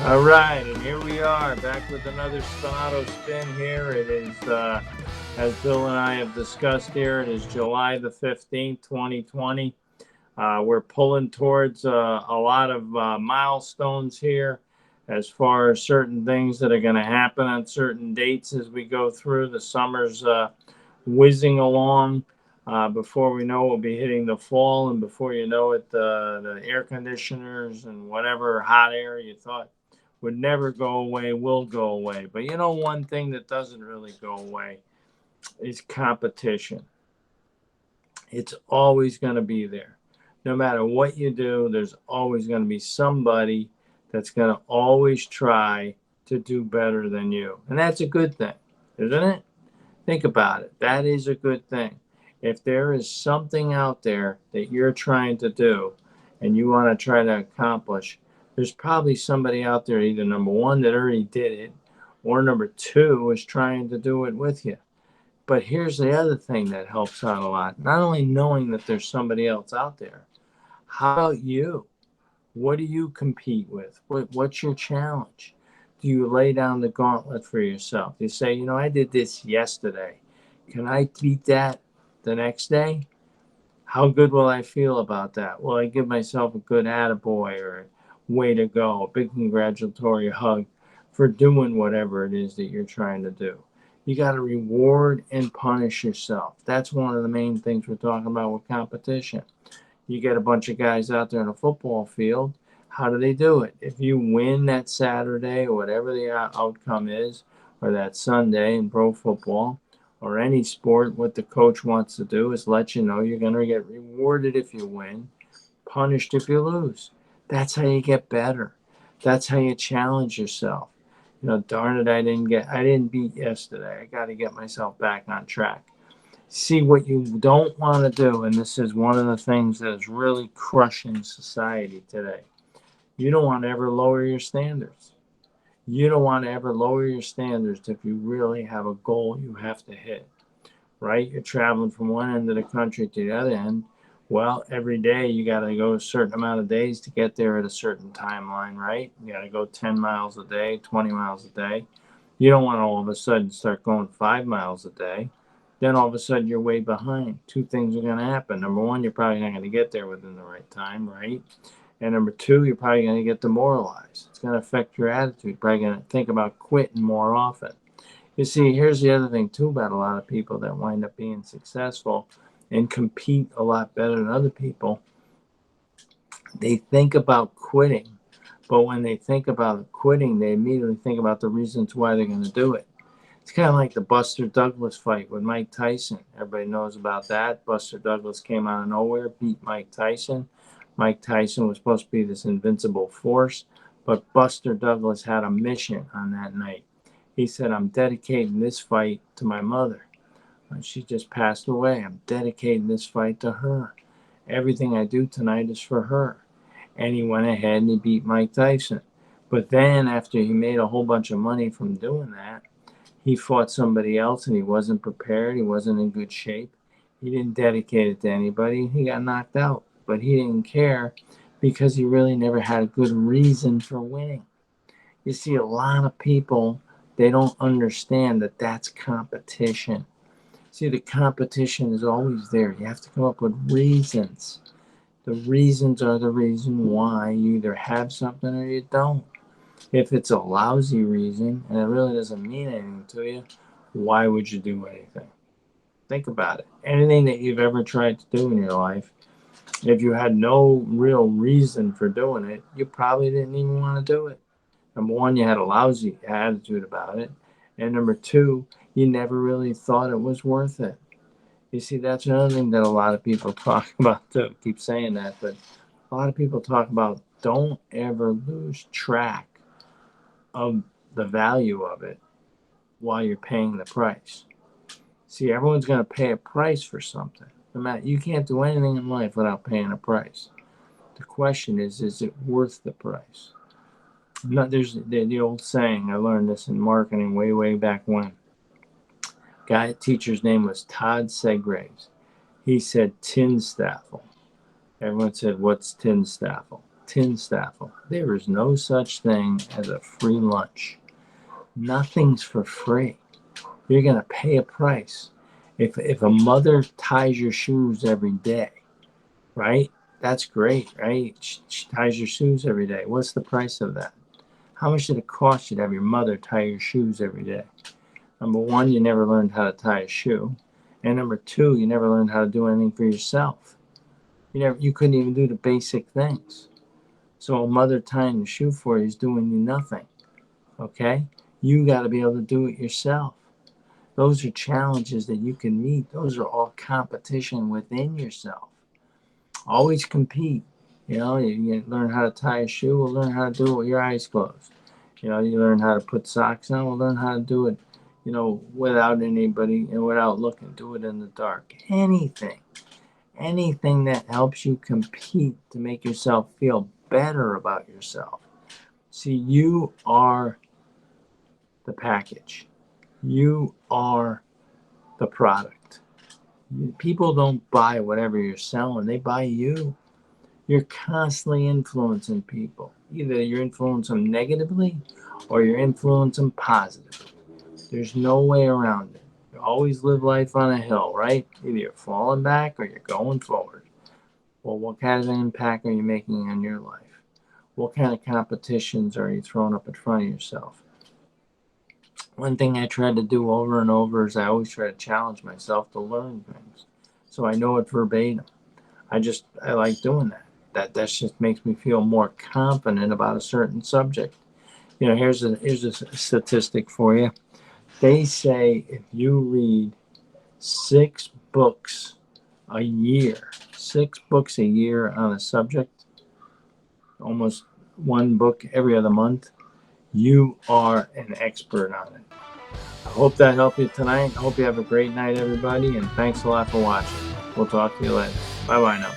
All right, and here we are back with another Spinato spin here. It is, as Bill and I have discussed here, it is July the 15th, 2020. We're pulling towards a lot of milestones here as far as certain things that are going to happen on certain dates as we go through. The summer's whizzing along. Before we know, we'll be hitting the fall, and before you know it, the air conditioners and whatever hot air you thought would never go away will go away. But you know, one thing that doesn't really go away is competition. It's always going to be there. No matter what you do, there's always going to be somebody that's going to always try to do better than you. And that's a good thing, isn't it? Think about it. That is a good thing. If there is something out there that you're trying to do and you want to try to accomplish, there's probably somebody out there, either number one, that already did it, or number two, is trying to do it with you. But here's the other thing that helps out a lot. Not only knowing that there's somebody else out there, how about you? What do you compete with? What's your challenge? Do you lay down the gauntlet for yourself? You say, I did this yesterday. Can I beat that the next day? How good will I feel about that? Will I give myself a good attaboy or way to go, a big congratulatory hug for doing whatever it is that you're trying to do? You got to reward and punish yourself. That's one of the main things we're talking about with competition. You get a bunch of guys out there in a football field. How do they do it? If you win that Saturday or whatever the outcome is, or that Sunday in pro football or any sport, what the coach wants to do is let you know you're going to get rewarded if you win, punished if you lose. That's how you get better. That's how you challenge yourself. Darn it, I didn't beat yesterday. I got to get myself back on track. See what you don't want to do, and this is one of the things that is really crushing society today. You don't want to ever lower your standards. You don't want to ever lower your standards if you really have a goal you have to hit, right? You're traveling from one end of the country to the other end. Well, every day you got to go a certain amount of days to get there at a certain timeline, right? You got to go 10 miles a day, 20 miles a day. You don't want to all of a sudden start going 5 miles a day. Then all of a sudden you're way behind. Two things are going to happen. Number one, you're probably not going to get there within the right time, right? And number two, you're probably going to get demoralized. It's going to affect your attitude. You're probably going to think about quitting more often. You see, here's the other thing, too, about a lot of people that wind up being successful and compete a lot better than other people. They think about quitting, but when they think about quitting, they immediately think about the reasons why they're going to do it. It's kind of like the Buster Douglas fight with Mike Tyson. Everybody knows about that. Buster Douglas came out of nowhere, beat Mike Tyson. Mike Tyson was supposed to be this invincible force, but Buster Douglas had a mission on that night. He said, I'm dedicating this fight to my mother. She just passed away. I'm dedicating this fight to her. Everything I do tonight is for her. And he went ahead and he beat Mike Tyson. But then, after he made a whole bunch of money from doing that, he fought somebody else and he wasn't prepared. He wasn't in good shape. He didn't dedicate it to anybody. He got knocked out. But he didn't care because he really never had a good reason for winning. You see, a lot of people, they don't understand that that's competition. See, the competition is always there. You have to come up with reasons. The reasons are the reason why you either have something or you don't. If it's a lousy reason and it really doesn't mean anything to you, why would you do anything? Think about it. Anything that you've ever tried to do in your life, if you had no real reason for doing it, you probably didn't even want to do it. Number one, you had a lousy attitude about it. And number two, you never really thought it was worth it. You see, that's another thing that a lot of people talk about too. I keep saying that, but a lot of people talk about don't ever lose track of the value of it while you're paying the price. See, everyone's going to pay a price for something. No matter, you can't do anything in life without paying a price. The question is it worth the price? Not, there's the old saying, I learned this in marketing way, way back when. Guy teacher's name was Todd Segraves. He said tin staffel. Everyone said, what's tin staffel? tin snaffle. There is no such thing as a free lunch. Nothing's for free. You're going to pay a price. If a mother ties your shoes every day, right? That's great, right? She ties your shoes every day. What's the price of that? How much did it cost you to have your mother tie your shoes every day? Number one, you never learned how to tie a shoe. And number two, you never learned how to do anything for yourself. You couldn't even do the basic things. So a mother tying the shoe for you is doing you nothing. Okay? You got to be able to do it yourself. Those are challenges that you can meet. Those are all competition within yourself. Always compete. You learn how to tie a shoe, we'll learn how to do it with your eyes closed. You learn how to put socks on, we'll learn how to do it, without anybody and without looking. Do it in the dark. Anything that helps you compete to make yourself feel better about yourself. See, you are the package. You are the product. People don't buy whatever you're selling, they buy you. You're constantly influencing people. Either you're influencing them negatively or you're influencing them positively. There's no way around it. You always live life on a hill, right? Either you're falling back or you're going forward. Well, what kind of impact are you making on your life? What kind of competitions are you throwing up in front of yourself? One thing I try to do over and over is I always try to challenge myself to learn things. So I know it verbatim. I like doing that. That just makes me feel more confident about a certain subject. Here's a statistic for you. They say if you read 6 books a year, 6 books a year on a subject, almost one book every other month, you are an expert on it. I hope that helped you tonight. I hope you have a great night, everybody, and thanks a lot for watching. We'll talk to you later. Bye bye now.